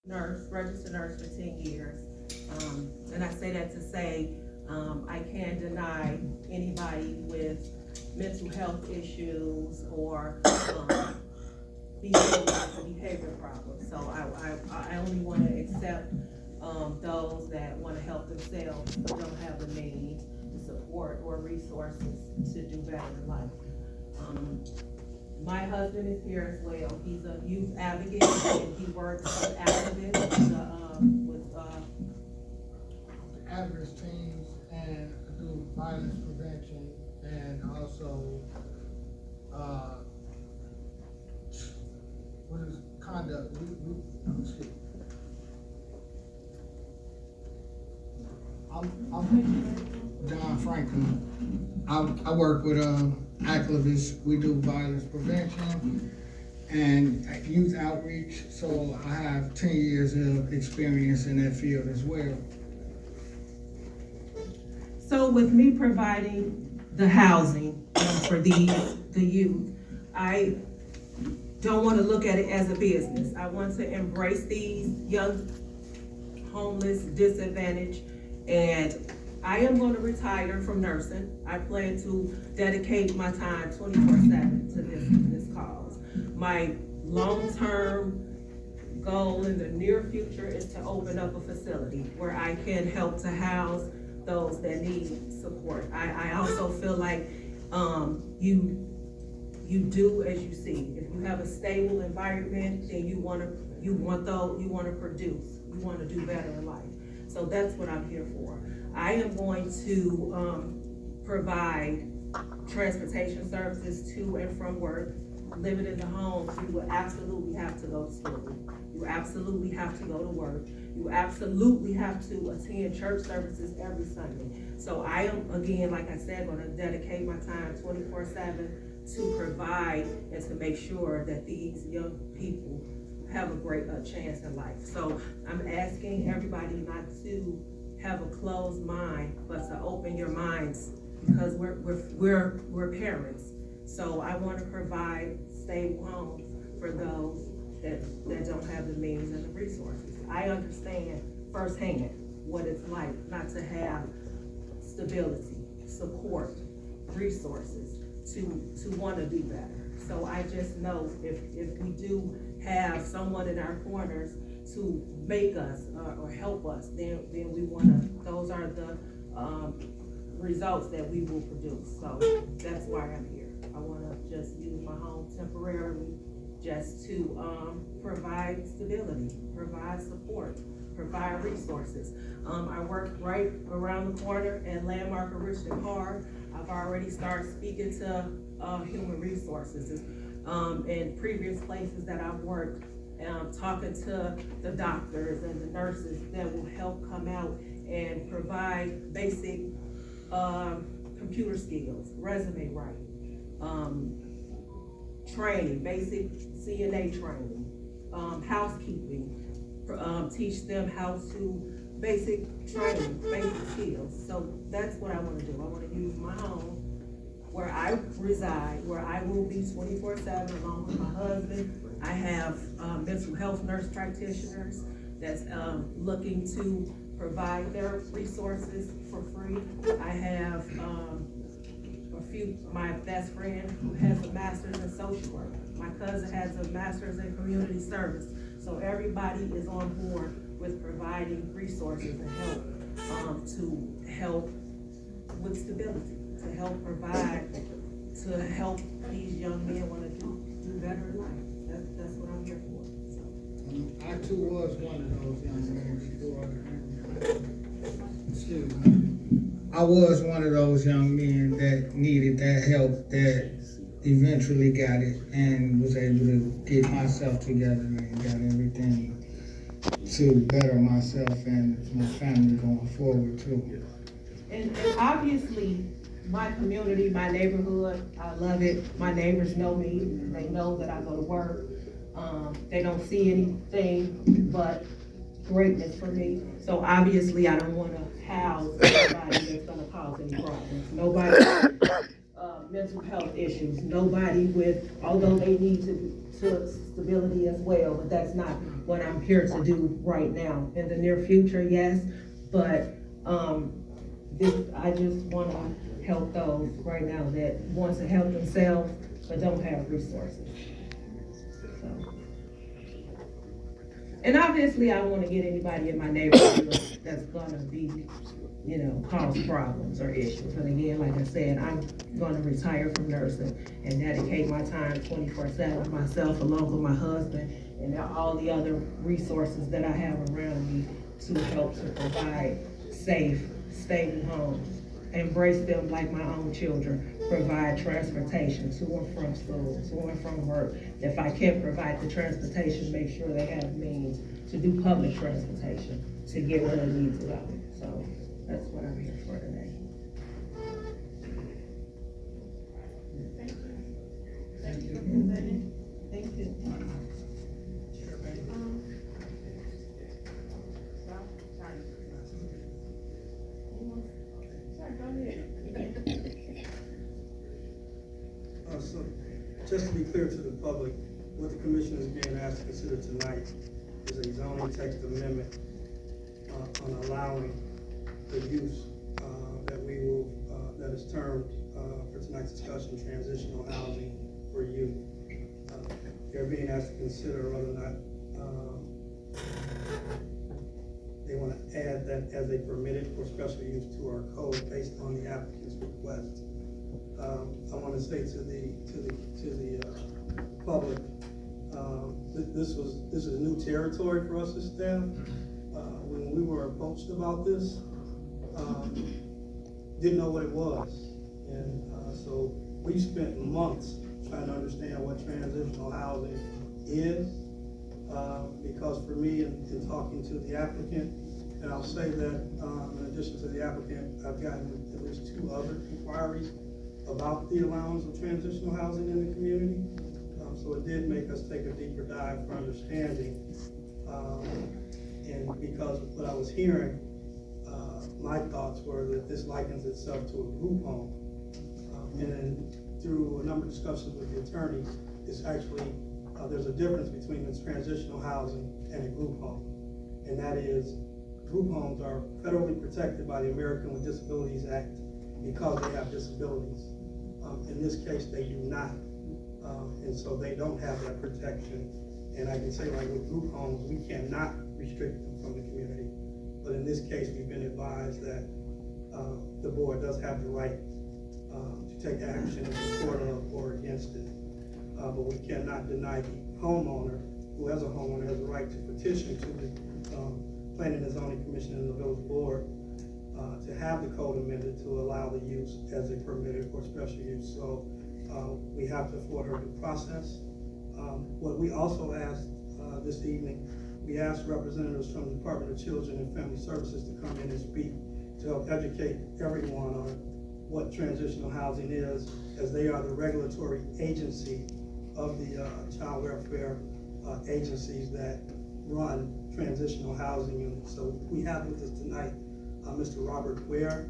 nurse, registered nurse for 10 years. And I say that to say, I can't deny anybody with mental health issues or behavior problems. So I only want to accept those that want to help themselves but don't have the means, the support, or resources to do better in life. My husband is here as well. He's a youth advocate and he works with activists with at-risk teams and do violence prevention and also what is conduct? Excuse me. I'm John Franklin. I work with activists. We do violence prevention and youth outreach. So I have 10 years of experience in that field as well. So with me providing the housing for the youth, I don't want to look at it as a business. I want to embrace these young homeless, disadvantaged, and I am going to retire from nursing. I plan to dedicate my time 24/7 to this cause. My long-term goal in the near future is to open up a facility where I can help to house those that need support. I also feel like you do as you see. If you have a stable environment, then you want to produce. You want to do better in life. So that's what I'm here for. I am going to provide transportation services to and from work. Living in the homes, you will absolutely have to go to school. You absolutely have to go to work. You absolutely have to attend church services every Sunday. So I am, again, like I said, going to dedicate my time 24/7 to provide and to make sure that these young people have a great chance in life. So I'm asking everybody not to have a closed mind, but to open your minds, because we're parents. So I want to provide stable homes for those that don't have the means and the resources. I understand firsthand what it's like not to have stability, support, resources to want to do better. So I just know if we do have someone in our corners to make us or help us, then we want to, those are the results that we will produce. So that's why I'm here. I want to just use my home temporarily just to provide stability, provide support, provide resources. I work right around the corner at Landmark of Richton Park. I've already started speaking to human resources in previous places that I've worked, talking to the doctors and the nurses that will help come out and provide basic computer skills, resume writing, training, basic CNA training, housekeeping, teach them how to basic training, basic skills. So that's what I want to do. I want to use my home where I reside, where I will be 24/7 along with my husband. I have mental health nurse practitioners that's looking to provide their resources for free. I have my best friend who has a master's in social work. My cousin has a master's in community service. So everybody is on board with providing resources and help to help with stability, to help provide, to help these young men want to do better in life. That's what I'm here for. So. I too was one of those young men. Excuse me. I was one of those young men that needed that help, that eventually got it and was able to get myself together and got everything to better myself and my family going forward too. And obviously, my community, my neighborhood, I love it. My neighbors know me. They know that I go to work. They don't see anything but greatness for me. So obviously, I don't want to house anybody that's going to cause any problems. Nobody mental health issues. Nobody with, although they need to stability as well, but that's not what I'm here to do right now. In the near future, yes, but, I just wanna help those right now that wants to help themselves, but don't have resources. So. And obviously, I don't wanna get anybody in my neighborhood that's gonna be, cause problems or issues. And again, like I said, I'm gonna retire from nursing and dedicate my time 24/7 myself, along with my husband, and all the other resources that I have around me to help to provide safe, stable homes, embrace them like my own children, provide transportation to and from school, to and from work. If I can't provide the transportation, make sure they have means to do public transportation to get where they need to go. So that's what I'm here for today. Thank you. Thank you for presenting. Thank you. So, just to be clear to the public, what the commission is being asked to consider tonight is a zoning text amendment on allowing the use that is termed for tonight's discussion, transitional housing for youth. They're being asked to consider whether or not they want to add that as a permitted or special use to our code based on the applicant's request. I want to say to the public, this is new territory for us as staff. When we were approached about this, didn't know what it was, and so we spent months trying to understand what transitional housing is. Because for me, in talking to the applicant, and I'll say that in addition to the applicant, I've gotten at least 2 other inquiries about the allowance of transitional housing in the community. So it did make us take a deeper dive for understanding. And because what I was hearing, my thoughts were that this likens itself to a group home. And then through a number of discussions with the attorney, it's actually, there's a difference between this transitional housing and a group home. And that is, group homes are federally protected by the American with Disabilities Act because they have disabilities. In this case, they do not. And so they don't have that protection. And I can say, like with group homes, we cannot restrict them from the community. But in this case, we've been advised that the board does have the right to take action in support of or against it. But we cannot deny the homeowner, who as a homeowner has the right to petition to the Planning and Zoning Commission and the village board to have the code amended to allow the use as a permitted or special use. So we have to afford her due process. What we also asked this evening, we asked representatives from the Department of Children and Family Services to come in and speak to help educate everyone on what transitional housing is, as they are the regulatory agency of the child welfare agencies that run transitional housing units. So we have with us tonight Mr. Robert Ware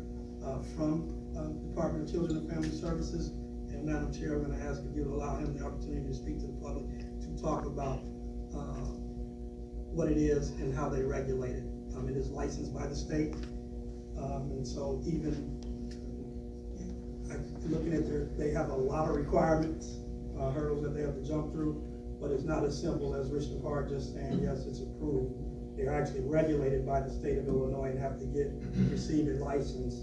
from the Department of Children and Family Services. And Madam Chair, I'm going to ask if you would allow him the opportunity to speak to the public to talk about what it is and how they regulate it. It is licensed by the state, and so even looking at they have a lot of requirements, hurdles that they have to jump through, but it's not as simple as Richton Park just saying, yes, it's approved. They're actually regulated by the state of Illinois and have to receive a license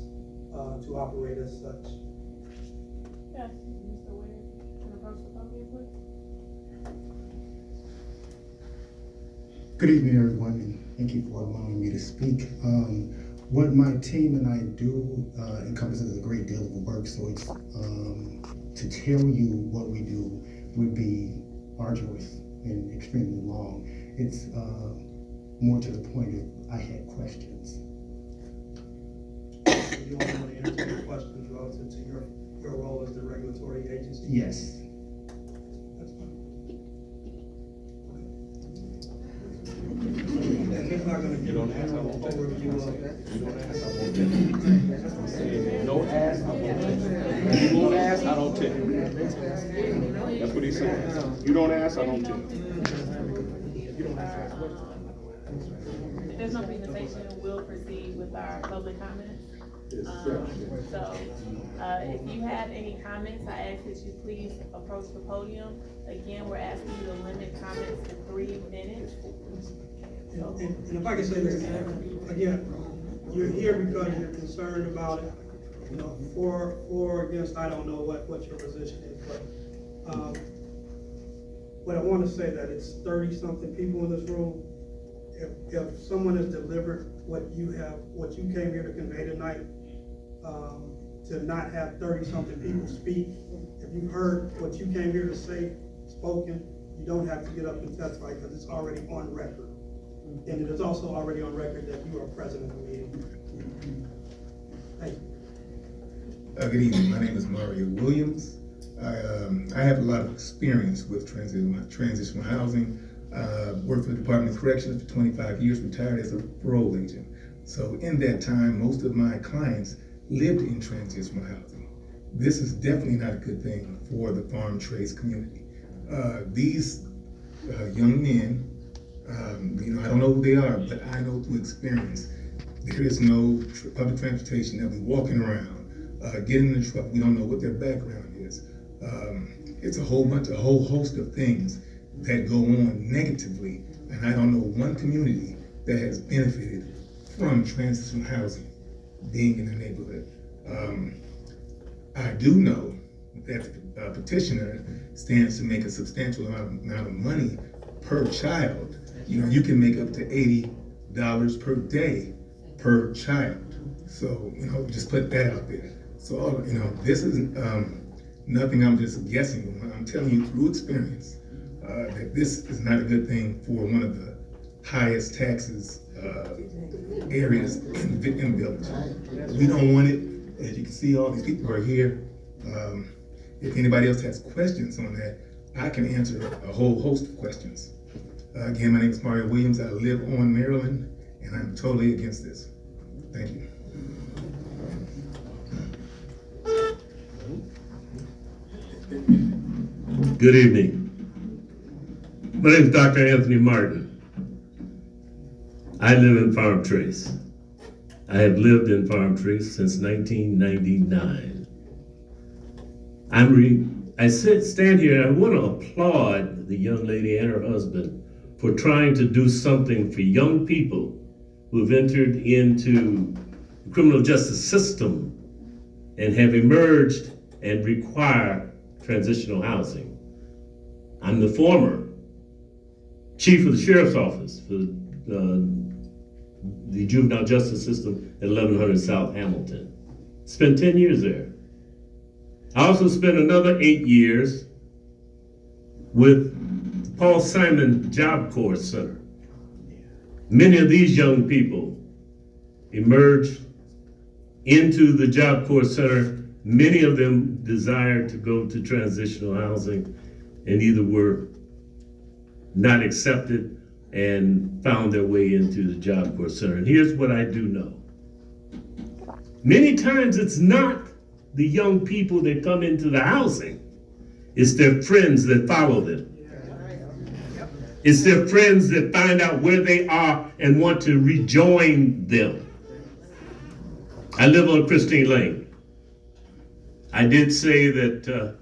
to operate as such. Yes, Mr. Ware, can I approach the podium, please? Good evening, everyone, and thank you for allowing me to speak. What my team and I do encompasses a great deal of work, so it's to tell you what we do would be arduous and extremely long. It's more to the point if I had questions. You only want to entertain questions relative to your role as the regulatory agency? Yes. That's fine. I'm not gonna You give don't an ask, I won't take it. overview of that. You don't ask, I won't take it. I'm saying, if you don't ask, I won't take it. If you won't ask, I don't tell you. That's what he's saying. You don't ask, I don't tell you. If there's no presentation, we'll proceed with our public comments. If you have any comments, I ask that you please approach the podium. Again, we're asking you to limit comments to 3 minutes. And if I can say this, again, you're here because you're concerned about it, you know, for or against, I don't know what your position is, but, what I wanna say that it's 30-something people in this room. If someone has delivered what you came here to convey tonight, to not have 30-something people speak, if you've heard what you came here to say, spoken, you don't have to get up and testify because it's already on record. And it is also already on record that you are present at the meeting. Thank you. Good evening. My name is Mario Williams. I have a lot of experience with transitional housing. Worked for the Department of Corrections for 25 years, retired as a parole agent. So in that time, most of my clients lived in transitional housing. This is definitely not a good thing for the farm trades community. These young men, I don't know who they are, but I know through experience, there is no public transportation. They'll be walking around, getting in the truck. We don't know what their background is. It's a whole host of things that go on negatively, and I don't know one community that has benefited from transitional housing being in the neighborhood. I do know that the petitioner stands to make a substantial amount of money per child. You know, you can make up to $80 per day per child. So, just put that out there. So, this is nothing I'm just guessing on. I'm telling you through experience that this is not a good thing for one of the highest taxes areas in the village. We don't want it. As you can see, all these people are here. If anybody else has questions on that, I can answer a whole host of questions. Again, my name is Mario Williams. I live on Maryland, and I'm totally against this. Thank you. Good evening. My name is Dr. Anthony Martin. I live in Farm Trace. I have lived in Farm Trace since 1999. I stand here and I want to applaud the young lady and her husband for trying to do something for young people who have entered into the criminal justice system and have emerged and require transitional housing. I'm the former chief of the sheriff's office for the juvenile justice system at 1100 South Hamilton. Spent 10 years there. I also spent another 8 years with the Paul Simon Job Corps Center. Many of these young people emerged into the Job Corps Center. Many of them desired to go to transitional housing and either were not accepted and found their way into the Job Corps Center. And here's what I do know. Many times it's not the young people that come into the housing, it's their friends that follow them. It's their friends that find out where they are and want to rejoin them. I live on Christine Lane. I did say that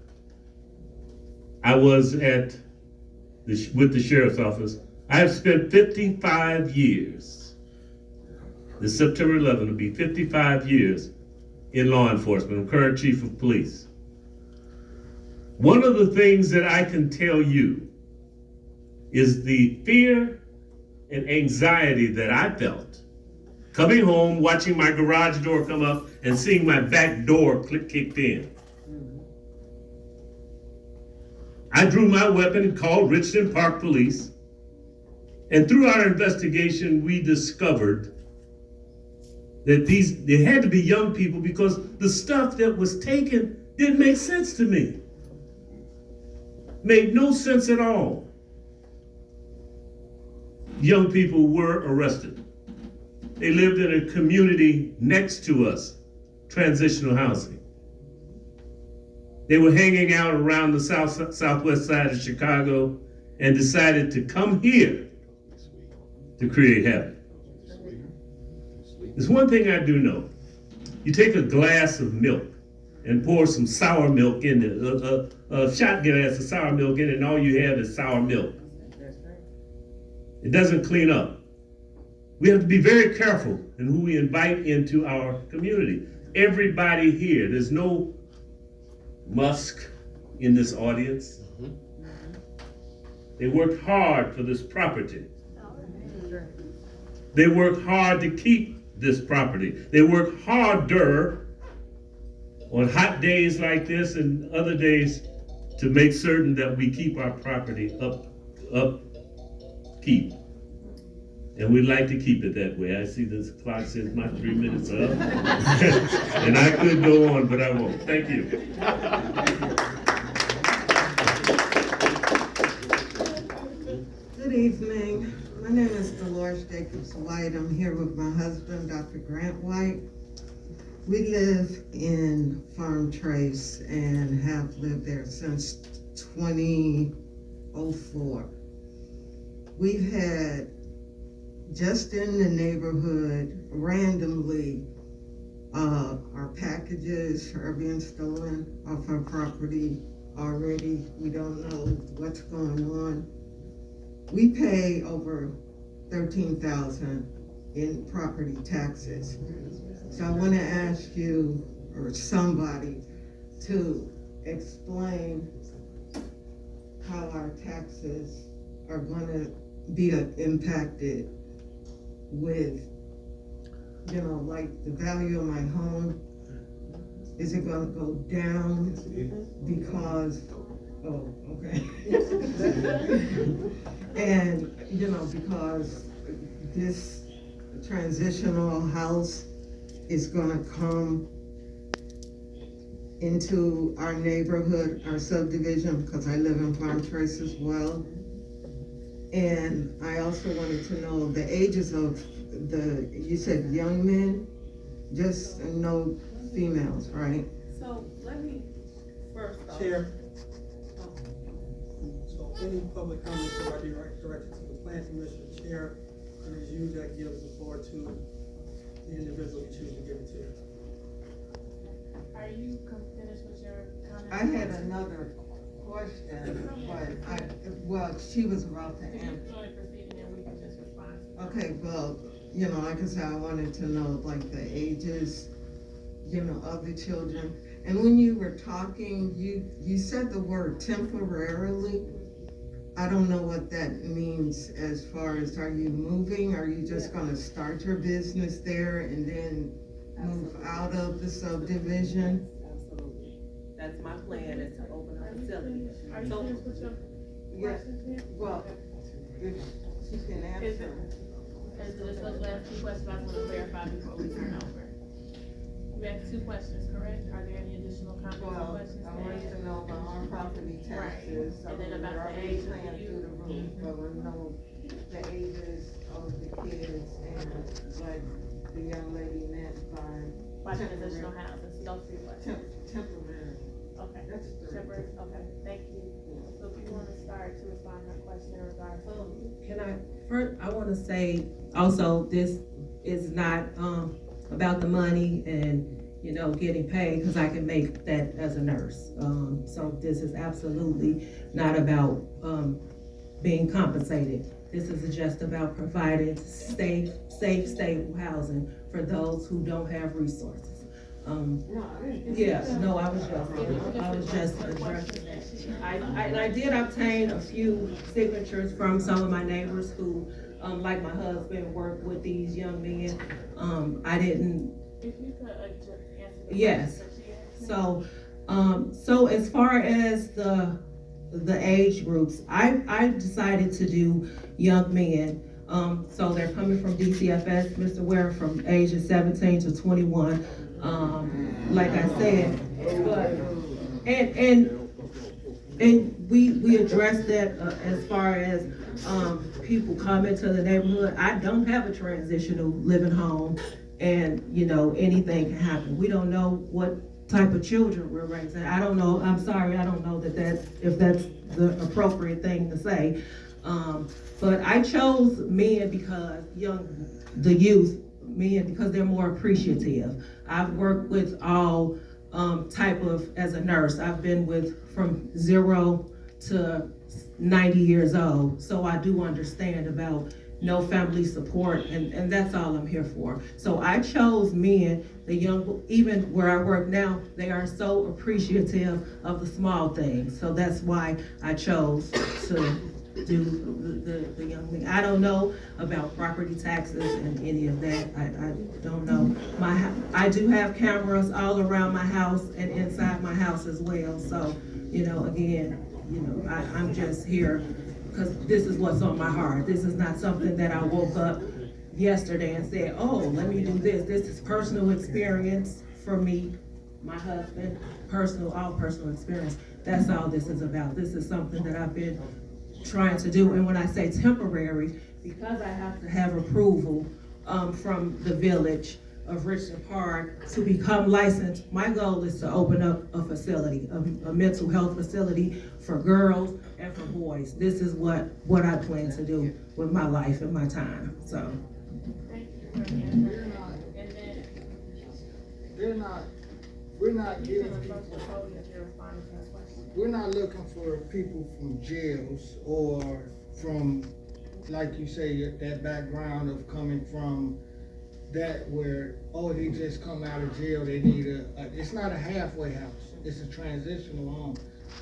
I was with the sheriff's office. I have spent 55 years. This September 11th will be 55 years in law enforcement. I'm current chief of police. One of the things that I can tell you is the fear and anxiety that I felt coming home, watching my garage door come up and seeing my back door kicked in. I drew my weapon and called Richton Park Police. And through our investigation, we discovered that they had to be young people because the stuff that was taken didn't make sense to me. Made no sense at all. young people were arrested. They lived in a community next to us, transitional housing. They were hanging out around the southwest side of Chicago and decided to come here to create havoc. There's one thing I do know. You take a glass of milk and pour some sour milk in it, a shot glass of sour milk in it, and all you have is sour milk. It doesn't clean up. We have to be very careful in who we invite into our community. Everybody here, there's no Musk in this audience. They worked hard for this property. They worked hard to keep this property. They work harder on hot days like this and other days to make certain that we keep our property upkeep. And we'd like to keep it that way. I see this clock says my 3 minutes are up. And I could go on, but I won't. Thank you. Good evening. My name is Dolores Jacobs White. I'm here with my husband, Dr. Grant White. We live in Farm Trace and have lived there since 2004. We've had, just in the neighborhood, randomly, our packages are being stolen off our property already. We don't know what's going on. We pay over $13,000 in property taxes. So I want to ask you or somebody to explain how our taxes are going to be impacted with, like the value of my home. Is it going to go down because, oh, okay. And, because this transitional house is gonna come into our neighborhood, our subdivision, because I live in Farm Trace as well. And I also wanted to know the ages of you said young men, just no females, right? So let me first off. Chair. So any public comments are directed to the Plan Commission Chair, and it's you that gives the floor to the individual you choose to give it to. Are you finished with your comment? I had another question, but she was about to answer. Go ahead, proceed, and then we can just respond. Okay, well, like I said, I wanted to know like the ages, of the children. And when you were talking, you said the word temporarily. I don't know what that means as far as, are you moving? Are you just gonna start your business there and then move out of the subdivision? Absolutely. That's my plan, is to open a facility. Are you finished with your questions here? Well, if she can answer. As the discussion, last two questions, I want to clarify before we turn over. We have two questions, correct? Are there any additional comments or Well, questions? I wanted to know about our property taxes. Right. And then about We're the already age of paying you. through the roof, but we know the ages of the kids and what the young lady meant by Transitional houses, those three questions. temporary. Okay. That's three. Temporary, okay, thank you. So if you want to start to respond to her question in regards to. Can I, first, I wanna say also, this is not, about the money and, getting paid, because I can make that as a nurse. So this is absolutely not about, being compensated. This is just about providing safe, stable housing for those who don't have resources. Yes, no, I was just addressing that. I did obtain a few signatures from some of my neighbors who, like my husband, work with these young men. I didn't. If you could answer the Yes. question that she asked. So as far as the age groups, I decided to do young men. So they're coming from DCFS, Mr. Ware, from ages 17 to 21. Like I said, but, and we addressed that as far as people come into the neighborhood. I don't have a transitional living home, and, you know, anything can happen. We don't know what type of children we're raising. I don't know, I'm sorry, I don't know if that's the appropriate thing to say. But I chose men because the youth, men, because they're more appreciative. I've worked with all type of, as a nurse, I've been with from 0 to 90 years old. So I do understand about no family support, and that's all I'm here for. So I chose men, the young, even where I work now, they are so appreciative of the small things. So that's why I chose to do the young men. I don't know about property taxes and any of that. I don't know. I do have cameras all around my house and inside my house as well. So, you know, again, you know, I'm just here because this is what's on my heart. This is not something that I woke up yesterday and said, oh, let me do this. This is personal experience for me, my husband, all personal experience. That's all this is about. This is something that I've been trying to do. And when I say temporary, because I have to have approval from the village of Richton Park to become licensed, my goal is to open up a facility, a mental health facility for girls and for boys. This is what I plan to do with my life and my time, so. Thank you for the answer. And then, We're not you getting can approach people, the podium if you're responding to that question. we're not looking for people from jails or from, like you say, that background of coming from that where, oh, they just come out of jail, they need it's not a halfway house, it's a transitional home.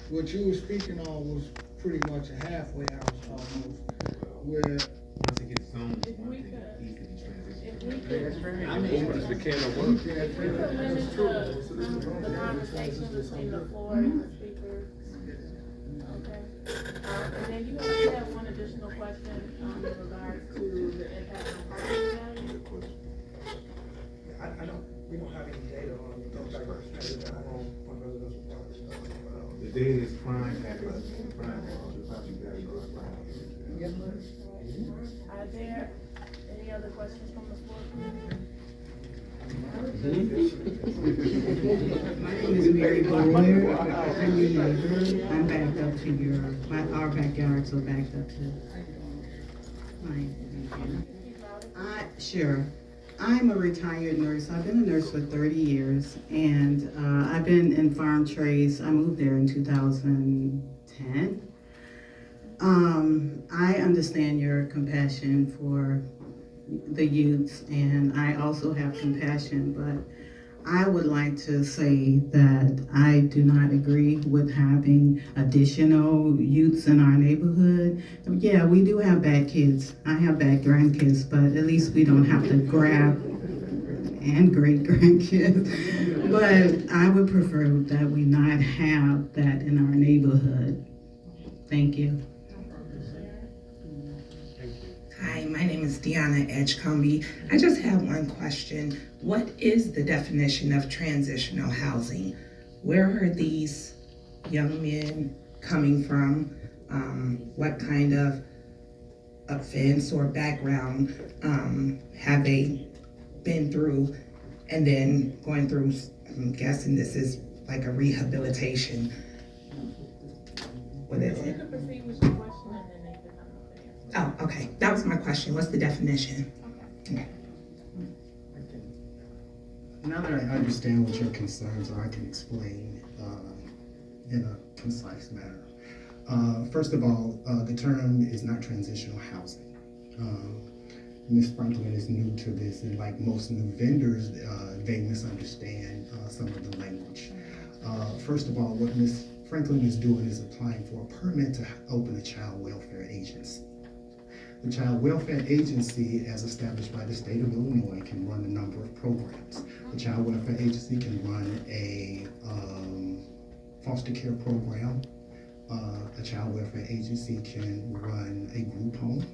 What you were speaking on was pretty much a halfway house almost, where Once it gets zoned, If we could, if we could, Opens the can of worms. we could limit the conversation between the floor and the speaker. Okay. And then you have one additional question, in regards to the impact on property value. We don't have any data on the impact on residential property. the data is prime access, prime access, property value is prime. Are there any other questions from the floor? My name is Mary Boyer. I'm your neighbor. I'm backed up to our backyards are backed up to mine. Sure. I'm a retired nurse. I've been a nurse for 30 years, and I've been in farm trades. I moved there in 2010. I understand your compassion for the youths, and I also have compassion, but I would like to say that I do not agree with having additional youths in our neighborhood. Yeah, we do have bad kids. I have bad grandkids, but at least we don't have to grab and great grandkids. But I would prefer that we not have that in our neighborhood. Thank you. Hi, my name is Deanna Edgecombe. I just have one question. What is the definition of transitional housing? Where are these young men coming from? What kind of offense or background have they been through? And then going through, I'm guessing this is like a rehabilitation. What is You it? can proceed with your question and then they can come up and answer. Oh, okay. That was my question. What's the definition? Okay. Now that I understand what your concerns are, I can explain in a concise manner. First of all, the term is not transitional housing. Ms. Franklin is new to this, and like most new vendors, they misunderstand some of the language. First of all, what Ms. Franklin is doing is applying for a permit to open a child welfare agency. The Child Welfare Agency, as established by the state of Illinois, can run a number of programs. The Child Welfare Agency can run a foster care program. A Child Welfare Agency can run a group home.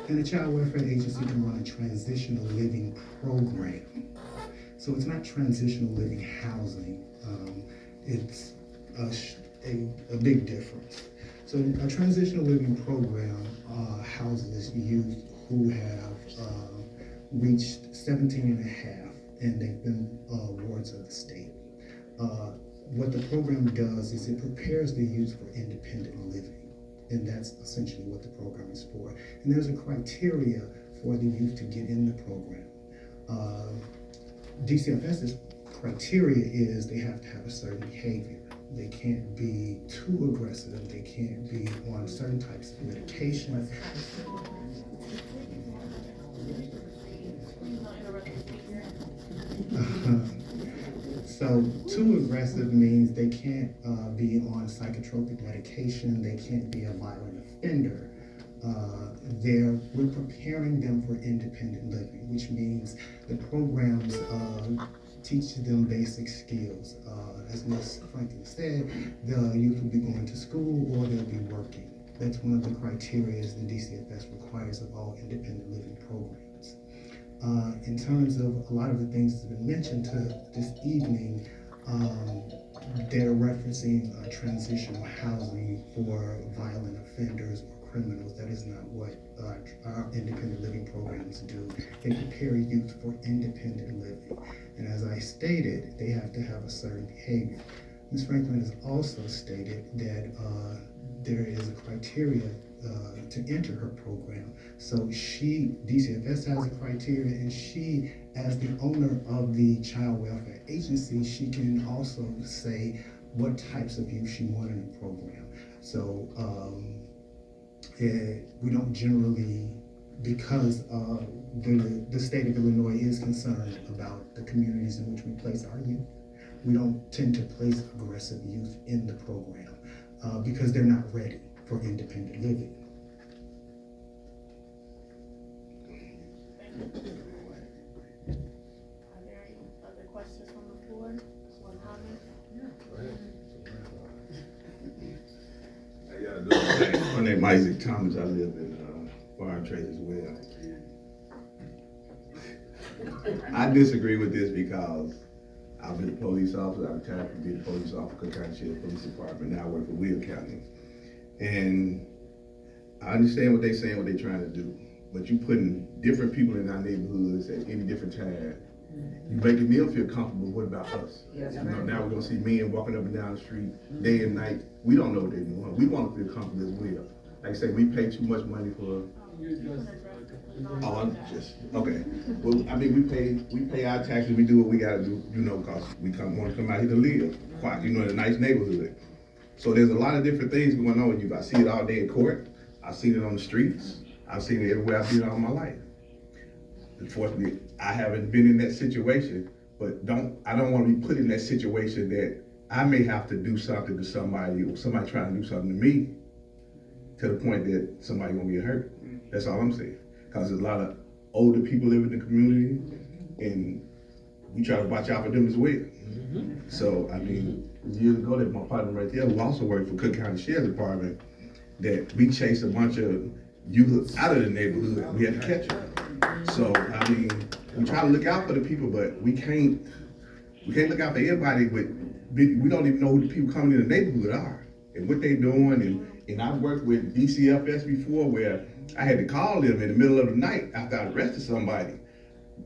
And a Child Welfare Agency can run a transitional living program. So it's not transitional living housing. It's a big difference. So a transitional living program houses youth who have reached 17 and a half, and they've been wards of the state. What the program does is it prepares the youth for independent living, and that's essentially what the program is for. And there's a criteria for the youth to get in the program. DCFS's criteria is they have to have a certain behavior. They can't be too aggressive. They can't be on certain types of medication. So too aggressive means they can't be on psychotropic medication. They can't be a violent offender. We're preparing them for independent living, which means the programs teach them basic skills. As Ms. Franklin said, the youth will be going to school or they'll be working. That's one of the criteria the DCFS requires of all independent living programs. In terms of a lot of the things that have been mentioned this evening, they're referencing transitional housing for violent offenders or criminals. That is not what our independent living programs do. They prepare youth for independent living. And as I stated, they have to have a certain behavior. Ms. Franklin has also stated that there is a criteria to enter her program. So DCFS has a criteria, and she, as the owner of the child welfare agency, she can also say what types of youth she wants in the program. So we don't generally, because the state of Illinois is concerned about the communities in which we place our youth, we don't tend to place aggressive youth in the program because they're not ready for independent living. Are there any other questions from the floor or comments? How y'all doing? My name is Isaac Thomas. I live in Farm Trade as well. I disagree with this because I've been a police officer. I retired from being a police officer, Cook County Sheriff Police Department. Now I work for Will County. And I understand what they're saying, what they're trying to do. But you putting different people in our neighborhoods at any different time. You making them feel comfortable. What about us? Yes, you know, now we're gonna see men walking up and down the street day and night. We don't know what they're doing. We want to feel comfortable as well. Like I say, we pay too much money for. Oh, I'm just okay. Well, I mean, we pay our taxes. We do what we gotta do, you know, cause we want to come out here to live, quite, you know, in a nice neighborhood. So there's a lot of different things going on with you. I see it all day in court. I've seen it on the streets. I've seen it everywhere I've been all my life. Unfortunately, I haven't been in that situation, but I don't want to be put in that situation that I may have to do something to somebody or somebody trying to do something to me to the point that somebody gonna get hurt. That's all I'm saying. Because there's a lot of older people living in the community, and we try to watch out for them as well. So, I mean, years ago, there's my partner right there who also worked for Cook County Sheriff's Department, that we chased a bunch of youth out of the neighborhood. We had to catch them. So, I mean, we try to look out for the people, but we can't look out for everybody. We don't even know who the people coming in the neighborhood are and what they're doing. And I've worked with DCFS before where I had to call them in the middle of the night after I arrested somebody.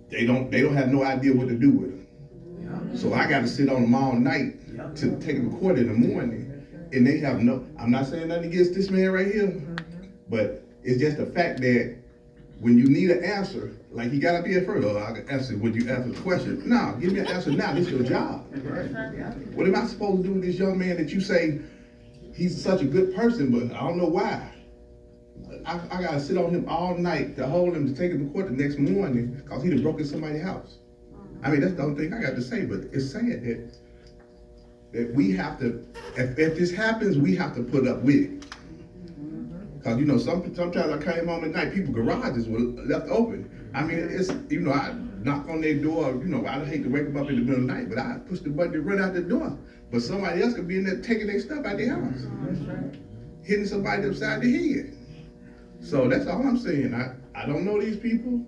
They don't have no idea what to do with them. So I got to sit on them all night to take them to court in the morning. And they have I'm not saying nothing against this man right here, but it's just the fact that when you need an answer, like he got up here first, I can answer, would you answer the question? No, give me an answer now, this is your job. What am I supposed to do with this young man that you say he's such a good person, but I don't know why? I gotta sit on him all night to hold him to take him to court the next morning because he done broke in somebody's house. I mean, that's the only thing I got to say, but it's sad that we have to, if this happens, we have to put up with it. Because, you know, sometimes I came home at night, people's garages were left open. I mean, it's, you know, I knock on their door, you know, I'd hate to wake them up in the middle of the night, but I push the button to run out the door. But somebody else could be in there taking their stuff out their house. Hitting somebody upside the head. So that's all I'm saying. I don't know these people.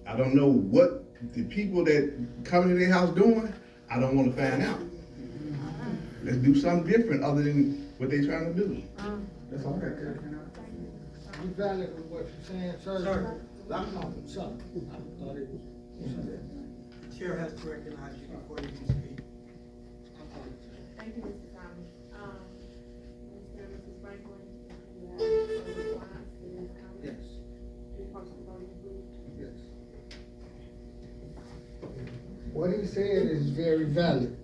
I don't know what the people that come into their house doing. I don't want to find out. Let's do something different other than what they're trying to do. That's all right. You valid with what you're saying, sir? Sir. Sir, I thought it was. Chair has to recognize you before you can speak. Thank you, Mr. Thomas. Mr. and Mrs. Franklin, you have a response to this comment? Yes, This person voting, please. yes. What he said is very valid,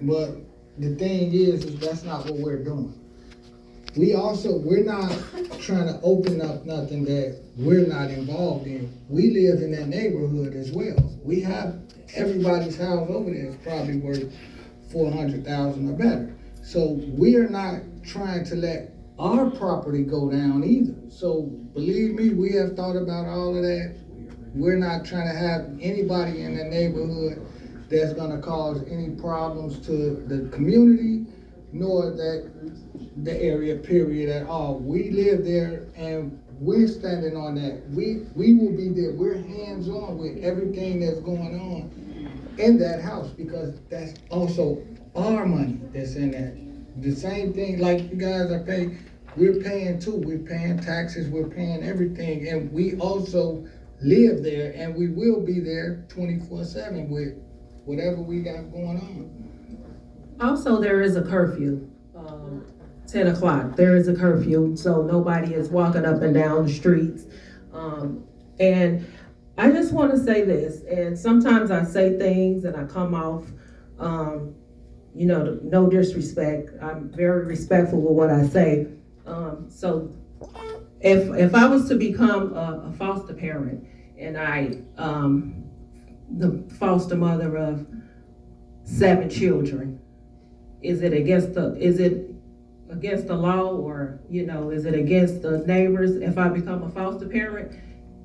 but the thing is that's not what we're doing. We're not trying to open up nothing that we're not involved in. We live in that neighborhood as well. We have, everybody's house over there is probably worth 400,000 or better. So we're not trying to let our property go down either. So believe me, we have thought about all of that. We're not trying to have anybody in the neighborhood that's gonna cause any problems to the community, nor the area period at all. We live there and we're standing on that. We will be there. We're hands-on with everything that's going on in that house because that's also our money that's in that. The same thing like you guys are paying, we're paying too. We're paying taxes, we're paying everything, and we also live there and we will be there 24/7 with whatever we got going on. Also, there is a curfew, 10 o'clock, there is a curfew, so nobody is walking up and down the streets. And I just wanna say this, and sometimes I say things and I come off, no disrespect, I'm very respectful with what I say. So if I was to become a foster parent and the foster mother of 7 children, is it against the law, or is it against the neighbors if I become a foster parent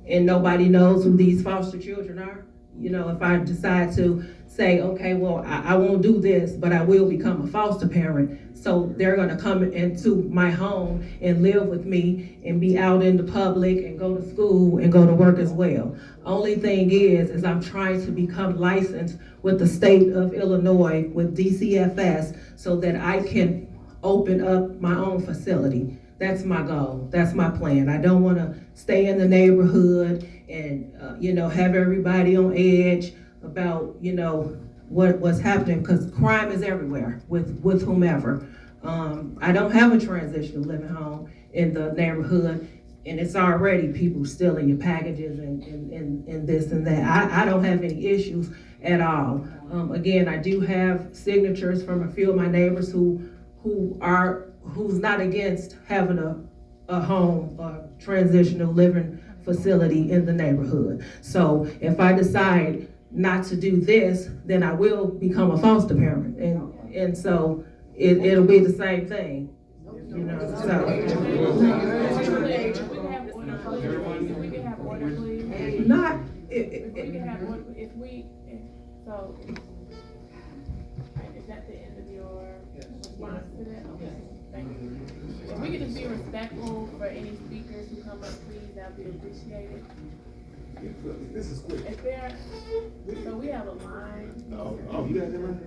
and nobody knows who these foster children are? If I decide to say, okay, well, I won't do this, but I will become a foster parent, so they're gonna come into my home and live with me and be out in the public and go to school and go to work as well. Only thing is I'm trying to become licensed with the state of Illinois with DCFS so that I can open up my own facility. That's my goal, that's my plan. I don't wanna stay in the neighborhood and, have everybody on edge about, what's happening, because crime is everywhere with whomever. I don't have a transitional living home in the neighborhood, and it's already people stealing your packages and this and that. I don't have any issues at all. Again, I do have signatures from a few of my neighbors who's not against having a home, a transitional living facility in the neighborhood. So if I decide not to do this, then I will become a foster parent, and so it'll be the same thing, so. We can have order, please. Not, So, is that the end of your response to that? Okay, thank you. If we could just be respectful for any speakers who come up, please, that'd be appreciated. This is quick. If there, so we have a line. Oh, you got that right?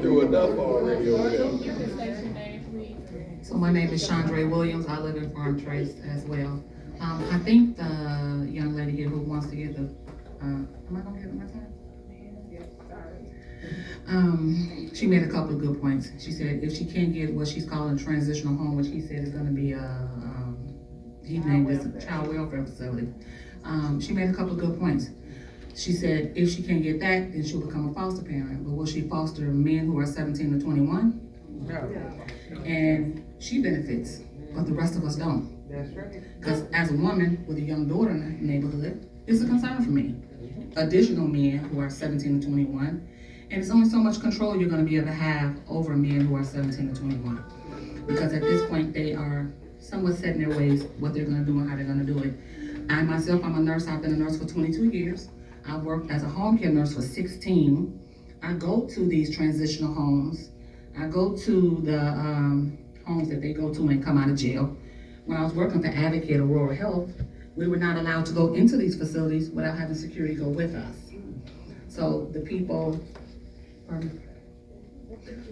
Do enough already over there. You can state your name, please. So my name is Chandra Williams. I live in Farm Trace as well. I think the young lady here who wants to get the, am I gonna get it my time? She made a couple of good points. She said if she can't get what she's calling a transitional home, which he said is gonna be he named this a child welfare facility. She made a couple of good points. She said if she can't get that, then she'll become a foster parent. But will she foster men who are 17 to 21? No. And she benefits, but the rest of us don't. That's right. Because as a woman with a young daughter in the neighborhood, it's a concern for me. Additional men who are 17 to 21, and it's only so much control you're going to be able to have over men who are 17 to 21. Because at this point, they are somewhat set in their ways, what they're going to do and how they're going to do it. I myself, I'm a nurse. I've been a nurse for 22 years. I worked as a home care nurse for 16. I go to these transitional homes. I go to the homes that they go to when they come out of jail. When I was working for Advocate Aurora Health, we were not allowed to go into these facilities without having security go with us. So the people,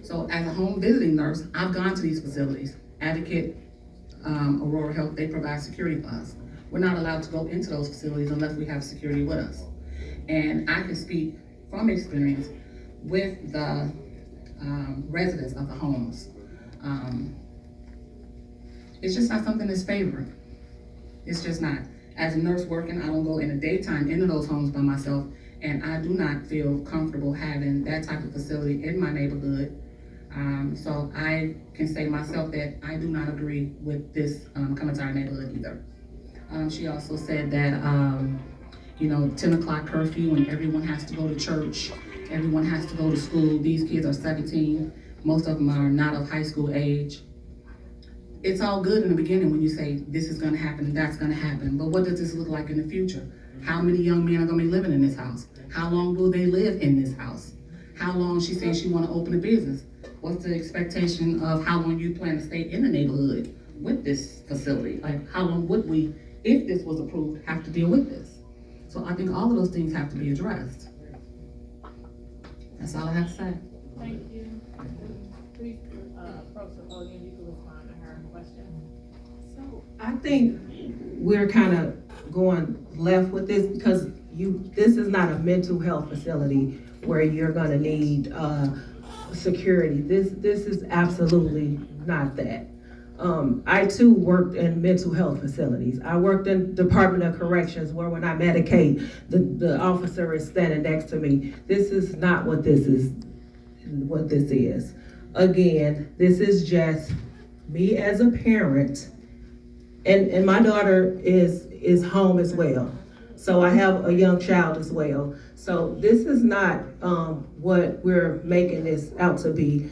so as a home visiting nurse, I've gone to these facilities. Advocate, Aurora Health, they provide security for us. We're not allowed to go into those facilities unless we have security with us. And I can speak from experience with the residents of the homes. It's just not something that's favored. It's just not. As a nurse working, I don't go in the daytime into those homes by myself, and I do not feel comfortable having that type of facility in my neighborhood. So I can say myself that I do not agree with this coming to our neighborhood either. She also said that, 10 o'clock curfew and everyone has to go to church, everyone has to go to school. These kids are 17, most of them are not of high school age. It's all good in the beginning when you say this is gonna happen and that's gonna happen, but what does this look like in the future? How many young men are gonna be living in this house? How long will they live in this house? How long she says she wanna open a business? What's the expectation of how long you plan to stay in the neighborhood with this facility? Like, how long would we, if this was approved, have to deal with this? So I think all of those things have to be addressed. That's all I have to say. Thank you. Please, approach the podium, you can respond to her question. So I think we're kind of going left with this because this is not a mental health facility where you're gonna need, security. This is absolutely not that. I too worked in mental health facilities. I worked in Department of Corrections where when I medicate, the officer is standing next to me. This is not what this is. Again, this is just me as a parent, and my daughter is home as well. So I have a young child as well. So this is not what we're making this out to be.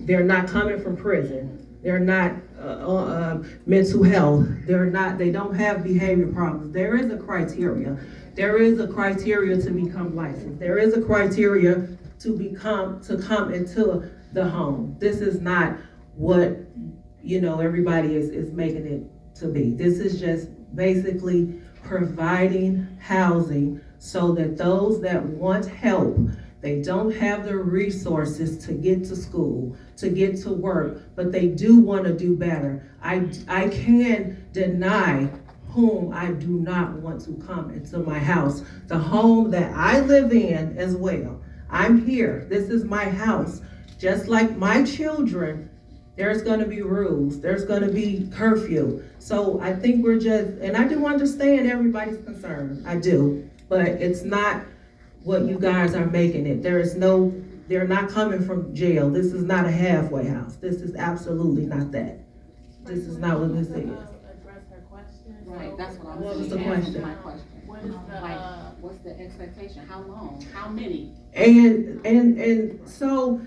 They're not coming from prison. They're not mental health. They don't have behavior problems. There is a criteria. There is a criteria to become licensed. There is a criteria to come into the home. This is not what, everybody is making it to be. This is just basically providing housing so that those that want help, they don't have the resources to get to school, to get to work, but they do want to do better. I can deny whom I do not want to come into my house, the home that I live in as well. I'm here. This is my house. Just like my children, there's going to be rules. There's going to be curfew. So I think and I do understand everybody's concern. I do, but it's not what you guys are making it. They're not coming from jail. This is not a halfway house. This is absolutely not that. This is not what this is. Address her question. Right, that's what I'm What was saying. the question? My question. What is the, What's the expectation? How long? How many? And so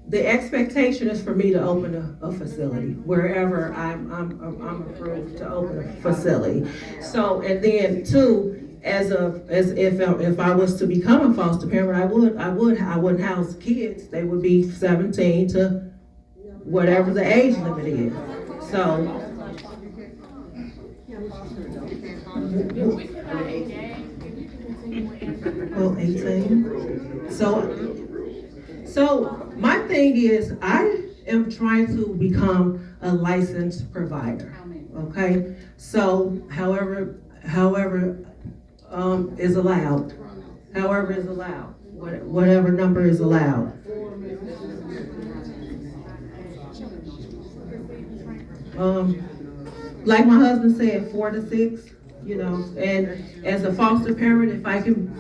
the expectation is for me to open a facility wherever I'm approved to open a facility. So, and then two, as if I was to become a foster parent, I wouldn't house kids. They would be 17 to whatever the age limit is. So. we cannot engage, if you can continue with answering. Well, 18. So my thing is, I am trying to become a licensed provider. Okay, so however is allowed, whatever number is allowed. Like my husband said, 4 to 6. And as a foster parent, if I can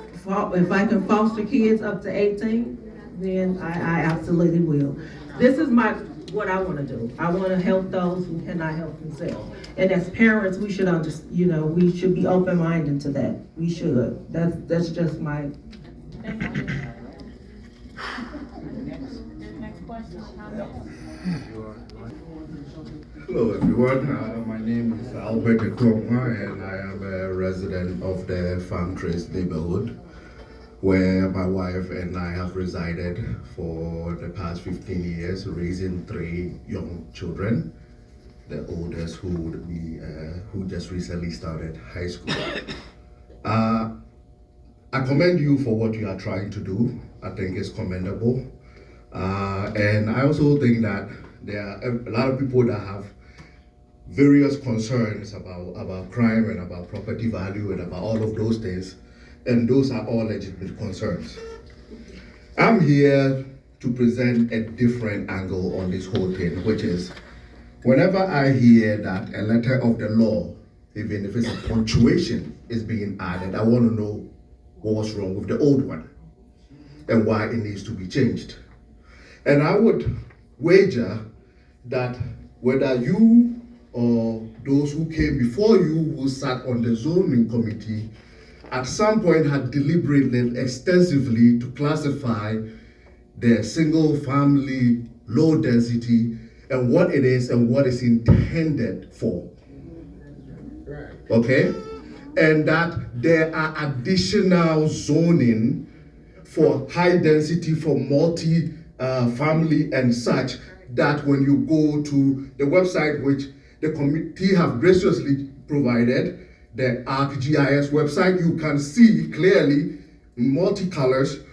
foster kids up to 18, then I absolutely will. This is what I want to do. I want to help those who cannot help themselves. And as parents, we should we should be open-minded to that. We should. That's just my. Thank you. Next question. Hello everyone, my name is Albert Ekoma and I am a resident of the Farm Trace neighborhood where my wife and I have resided for the past 15 years, raising 3 young children. the oldest who would be who just recently started high school. I commend you for what you are trying to do. I think it's commendable. And I also think that there are a lot of people that have various concerns about crime and about property value and about all of those things. And those are all legitimate concerns. I'm here to present a different angle on this whole thing, which is whenever I hear that a letter of the law, even if it's a punctuation, is being added, I want to know what's wrong with the old one and why it needs to be changed. And I would wager that whether you or those who came before you who sat on the zoning committee at some point had deliberated extensively to classify the single family low density and what it is and what it's intended for. Okay? And that there are additional zoning for high density, for multi family and such, that when you go to the website which the committee have graciously provided, the ArcGIS website, you can see clearly in multicolors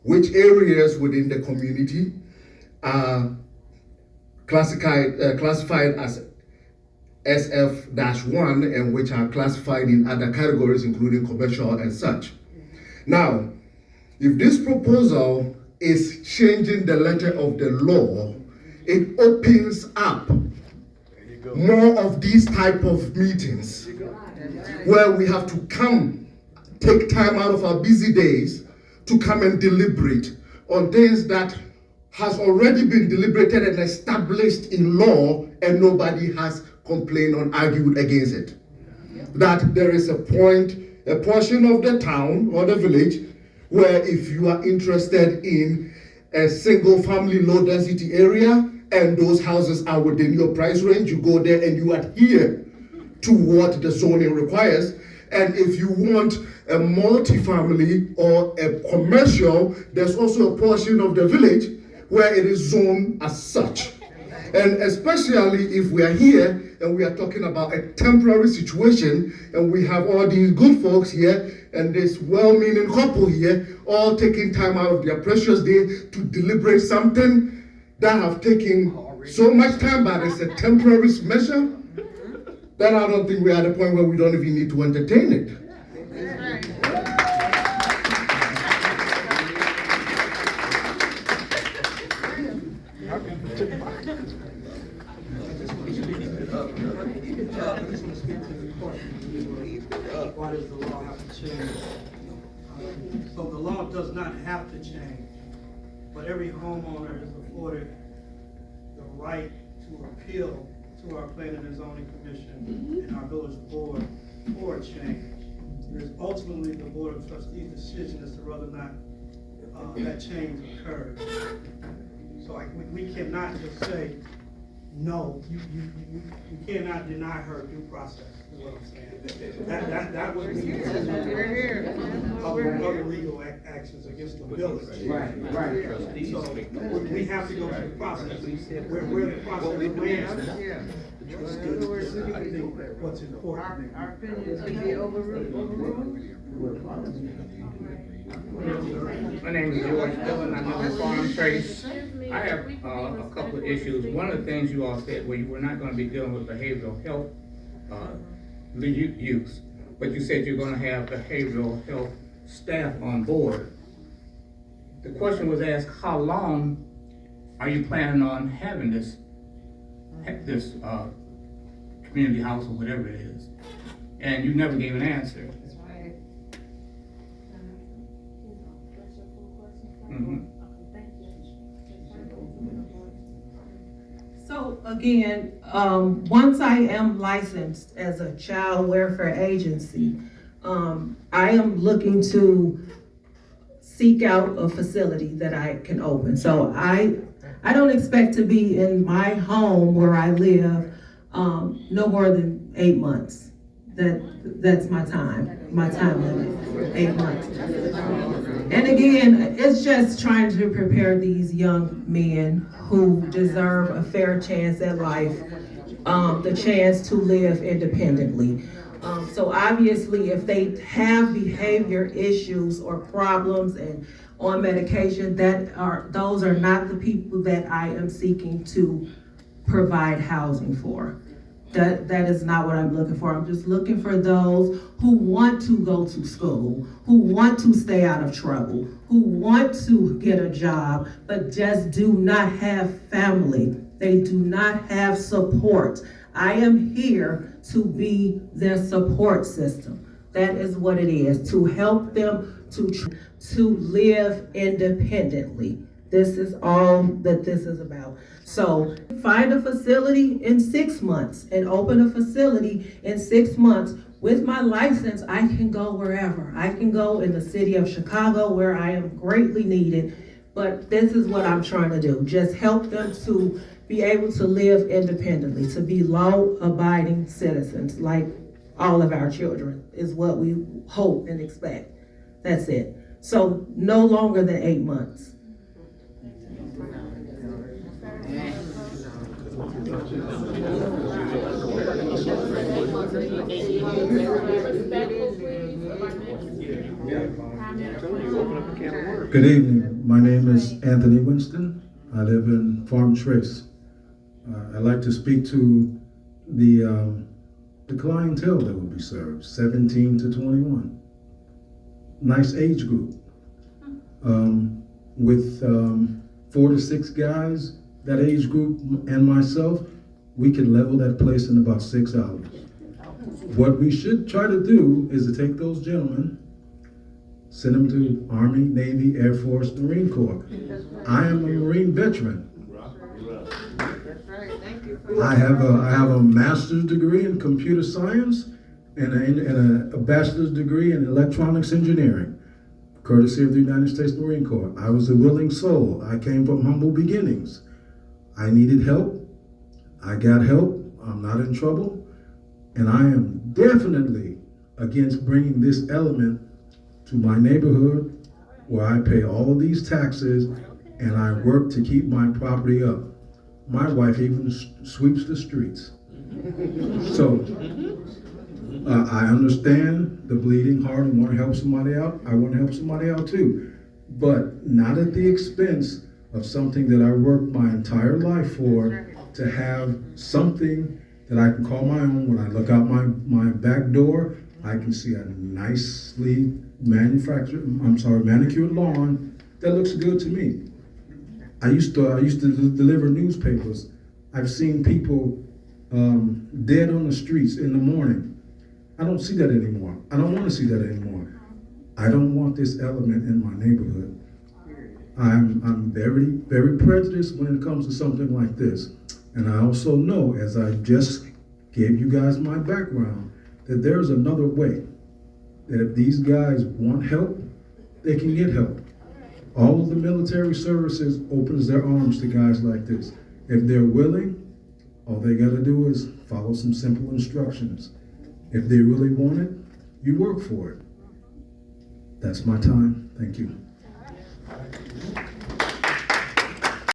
which areas within the community are classified as SF-1 and which are classified in other categories including commercial and such. Now, if this proposal is changing the letter of the law, it opens up more of these type of meetings where we have to take time out of our busy days to come and deliberate on things that has already been deliberated and established in law and nobody has complained or argued against it. That there is a portion of the town or the village where if you are interested in a single family low density area and those houses are within your price range, you go there and you adhere to what the zoning requires. And if you want a multi-family or a commercial, there's also a portion of the village where it is zoned as such. And especially if we are here and we are talking about a temporary situation and we have all these good folks here and this well-meaning couple here all taking time out of their precious day to deliberate something that have taken so much time, but it's a temporary measure, then I don't think we're at a point where we don't even need to entertain it. Why does the law have to change? So the law does not have to change, but every homeowner is afforded the right to appeal to our Planning and Zoning Commission and our village board for a change. It is ultimately the Board of Trustees' decision as to whether or not that change occurs. So we cannot just say, no, you cannot deny her due process, is what I'm saying. That would be other legal actions against the village. Right. So we have to go through the process. Where the process lands, I think what's important. Our opinions can be overruled. My name is George Dillon. I live in Farm Trace. I have a couple of issues. One of the things you all said, well, you were not going to be dealing with behavioral health use, but you said you're going to have behavioral health staff on board. The question was asked, how long are you planning on having this community house or whatever it is? And you never gave an answer. Mm-hmm. So again, once I am licensed as a child welfare agency, I am looking to seek out a facility that I can open. So I don't expect to be in my home where I live no more than 8 months. That's my time limit, 8 months. And again, it's just trying to prepare these young men who deserve a fair chance at life the chance to live independently. So obviously, if they have behavior issues or problems and on medication, those are not the people that I am seeking to provide housing for. That is not what I'm looking for. I'm just looking for those who want to go to school, who want to stay out of trouble, who want to get a job, but just do not have family. They do not have support. I am here to be their support system. That is what it is, to help them to live independently. This is all that this is about. So find a facility in 6 months and open a facility in 6 months. With my license, I can go wherever. I can go in the city of Chicago where I am greatly needed. But this is what I'm trying to do. Just help them to be able to live independently, to be law-abiding citizens like all of our children is what we hope and expect. That's it. So no longer than 8 months. Good evening. My name is Anthony Winston. I live in Farm Trace. I'd like to speak to the clientele that will be served, 17 to 21. Nice age group. With 4 to 6 guys, that age group and myself, we could level that place in about 6 hours. What we should try to do is to take those gentlemen, send them to Army, Navy, Air Force, Marine Corps. I am a Marine veteran. I have a master's degree in computer science and a bachelor's degree in electronics engineering, courtesy of the United States Marine Corps. I was a willing soul. I came from humble beginnings. I needed help. I got help. I'm not in trouble. And I am definitely against bringing this element to my neighborhood where I pay all of these taxes and I work to keep my property up. My wife even sweeps the streets. So I understand the bleeding heart and want to help somebody out. I want to help somebody out too, but not at the expense of something that I worked my entire life for, to have something that I can call my own. When I look out my back door, I can see a nicely manicured lawn that looks good to me. I used to deliver newspapers. I've seen people dead on the streets in the morning. I don't see that anymore. I don't want to see that anymore. I don't want this element in my neighborhood. I'm very, very prejudiced when it comes to something like this. And I also know, as I just gave you guys my background, that there's another way. That if these guys want help, they can get help. All of the military services opens their arms to guys like this. If they're willing, all they gotta do is follow some simple instructions. If they really want it, you work for it. That's my time. Thank you.